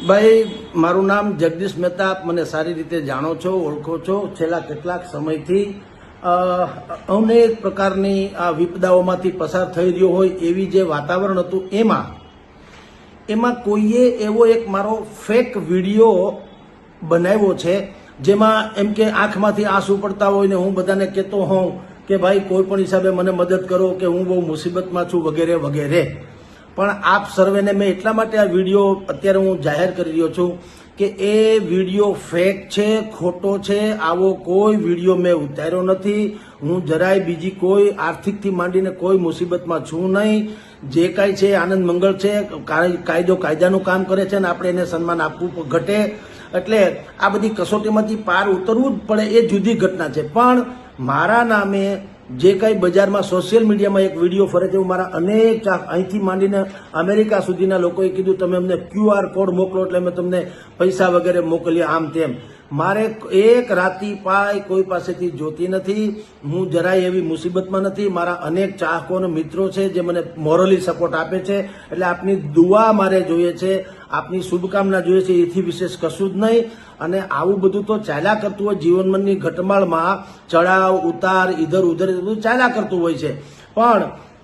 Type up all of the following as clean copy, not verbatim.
ભાઈ, મારું નામ જગદીશ મહેતા. આપ મને સારી રીતે જાણો છો, ઓળખો છો. છેલ્લા કેટલાક સમયથી અનેક પ્રકારની આ વિપદાઓમાંથી પસાર થઈ રહ્યો હોય એવી જે વાતાવરણ હતું એમાં કોઈએ એવો એક મારો ફેક વિડીયો બનાવ્યો છે, જેમાં એમ કે આંખમાંથી આંસુ પડતા હોય ને હું બધાને કહેતો હોઉં કે ભાઈ કોઈ પણ હિસાબે મને મદદ કરો કે હું બહુ મુસીબતમાં છું વગેરે વગેરે. પણ આપ સર્વેને મેં એટલા માટે આ વિડીયો અત્યારે હું જાહેર કરી રહ્યો છું કે એ વિડીયો ફેક છે, ખોટો છે. આવો કોઈ વિડીયો મેં ઉતાર્યો નથી. હું જરાય બીજી કોઈ આર્થિકથી માંડીને કોઈ મુસીબતમાં છું નહીં. જે કાંઈ છે આનંદ મંગળ છે, કાયદો કાયદાનું કામ કરે છે ને આપણે એને સન્માન આપવું ઘટે. એટલે આ બધી કસોટીમાંથી પાર ઉતરવું જ પડે, એ જુદી ઘટના છે. પણ મારા નામે જે કંઈ બજારમાં સોશિયલ મીડિયામાં એક વિડીયો ફરે છે, મારા અનેક અહીંથી માંડીને અમેરિકા સુધીના લોકોએ કીધું તમે અમને QR કોડ મોકલો એટલે અમે તમને પૈસા વગેરે મોકલ્યા, આમ તેમ. મારે એક રાતી પાય કોઈ પાસેથી જોતી નથી. હું જરાય એવી મુસીબતમાં નથી. મારા અનેક ચાહકો અને મિત્રો છે જે મને મોરલી સપોર્ટ આપે છે. એટલે આપની દુઆ મારે જોઈએ છે, આપની શુભકામના જોઈએ છે, એથી વિશેષ કશું જ નહીં. અને આવું બધું તો ચાલ્યા કરતું હોય જીવનની ઘટમાળમાં, ચડાવ ઉતાર ઇધર ઉધર બધું ચાલ્યા કરતું હોય છે. પણ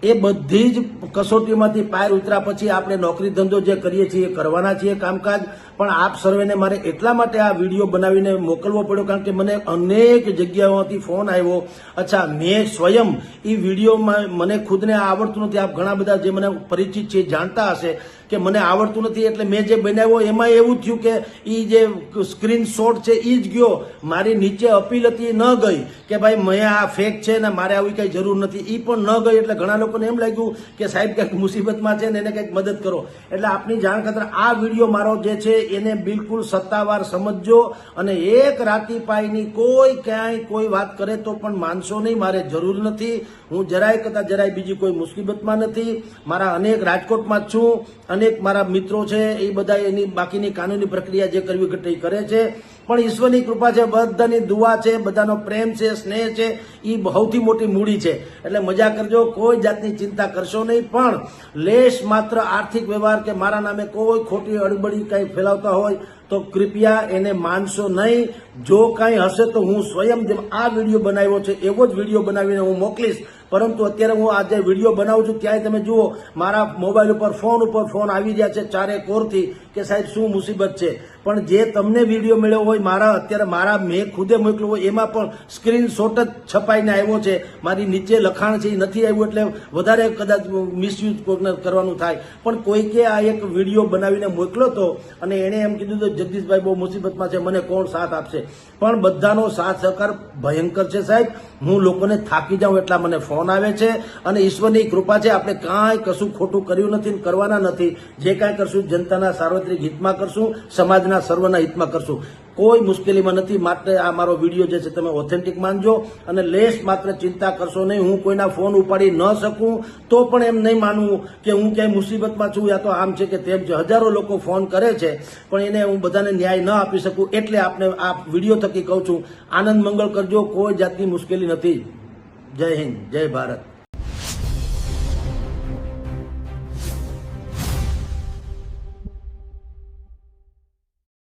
એ બધી જ કસોટીમાંથી પાર ઉતર્યા પછી આપણે નોકરી ધંધો જે કરીએ છીએ કરવાના છીએ કામકાજ. પણ આપ સર્વેને મારે એટલા માટે આ વિડીયો બનાવીને મોકલવો પડ્યો કારણ કે મને અનેક જગ્યાઓથી ફોન આવ્યો. અચ્છા, મેં સ્વયં એ વિડીયોમાં મને ખુદને આવડતું નથી. આપ ઘણા બધા જે મને પરિચિત છે જાણતા હશે કે મને આવડતું નથી. એટલે મેં જે બનાવ્યો એમાં એવું થયું કે એ જે સ્ક્રીનશોટ છે એ જ ગયો, મારી નીચે અપીલ હતી ન ગઈ કે ભાઈ મેં આ ફેક છે ને મારે આવી કઈ જરૂર નથી, એ પણ ન ગઈ. એટલે ઘણા લોકોને એમ લાગ્યું કે સાહેબ કંઈક મુસીબતમાં છે ને એને કંઈક મદદ કરો. એટલે આપની જાણ ખાતર આ વિડીયો મારો જે છે એને બિલકુલ સત્તાવાર સમજજો. અને એક રાતી પાયની કોઈ ક્યાંય કોઈ વાત કરે તો પણ માનશો નહીં. મારે જરૂર નથી. હું જરાય કદાચ જરાય બીજી કોઈ મુસીબતમાં નથી. મારા અનેક રાજકોટમાં જ છું. અનેક મારા મિત્રો છે, એ બધા એની બાકીની કાનૂની પ્રક્રિયા જે કરવી ઘટે એ કરે છે. પણ ઈશ્વરની કૃપા છે, બધાની દુઆ છે, બધાનો પ્રેમ છે, સ્નેહ છે, એ સૌથી મોટી મૂડી છે. એટલે મજા કરજો, કોઈ જાતની ચિંતા કરશો નહીં. પણ લેશ માત્ર આર્થિક વ્યવહાર કે મારા નામે કોઈ ખોટી અડબડી કંઈ ફેલાવતા હોય તો કૃપયા એને માનશો નહીં. જો કાંઈ હશે તો હું સ્વયં જેમ આ વિડીયો બનાવ્યો છે એવો જ વિડીયો બનાવીને હું મોકલીશ. પરંતુ અત્યારે હું આ જે વિડીયો બનાવું છું ત્યાંય તમે જુઓ મારા મોબાઈલ ઉપર ફોન આવી રહ્યા છે ચારે કોરથી કે સાહેબ શું મુસીબત છે. પણ જે તમને વિડીયો મળ્યો હોય અત્યારે મેં ખુદે મોકલ્યો હોય એમાં પણ સ્ક્રીનશોટ જ છપાઈને આવ્યો છે. મારી નીચે લખાણ છે એ નથી આવ્યું, એટલે વધારે કદાચ મિસયુઝ કોઈને કરવાનું થાય. પણ કોઈકે આ એક વિડીયો બનાવીને મોકલ્યો હતો અને એણે એમ કીધું તો જગદીશભાઈ બહુ મુસીબતમાં છે, મને કોણ સાથ આપશે. પણ બધાનો સાથ સહકાર ભયંકર છે સાહેબ. હું લોકોને થાકી જાઉં એટલા મને ફોન આવે છે. અને ઈશ્વરની કૃપા છે, આપણે કાંઈ કશું ખોટું કર્યું નથી, કરવાના નથી. જે કાંઈ કરશું જનતાના સાર્વત્રિક હિતમાં કરશું, સમાજના સર્વના હિતમાં કરશું. કોઈ મુશ્કેલીમાં નથી. માટે આ મારો વિડીયો જે છે તમે ઓથેન્ટિક માનજો અને લેશ માત્ર ચિંતા કરશો નહીં. હું કોઈના ફોન ઉપાડી ન શકું તો પણ એમ નહીં માનવું કે હું ક્યાંય મુસીબતમાં છું યા તો આમ છે કે તેમ છે. હજારો લોકો ફોન કરે છે પણ એને હું બધાને ન્યાય ન આપી શકું. એટલે આપને આ વિડીયો થકી કહું છું, આનંદ મંગળ કરજો, કોઈ જાતની મુશ્કેલી નથી. જય હિન્દ, જય ભારત.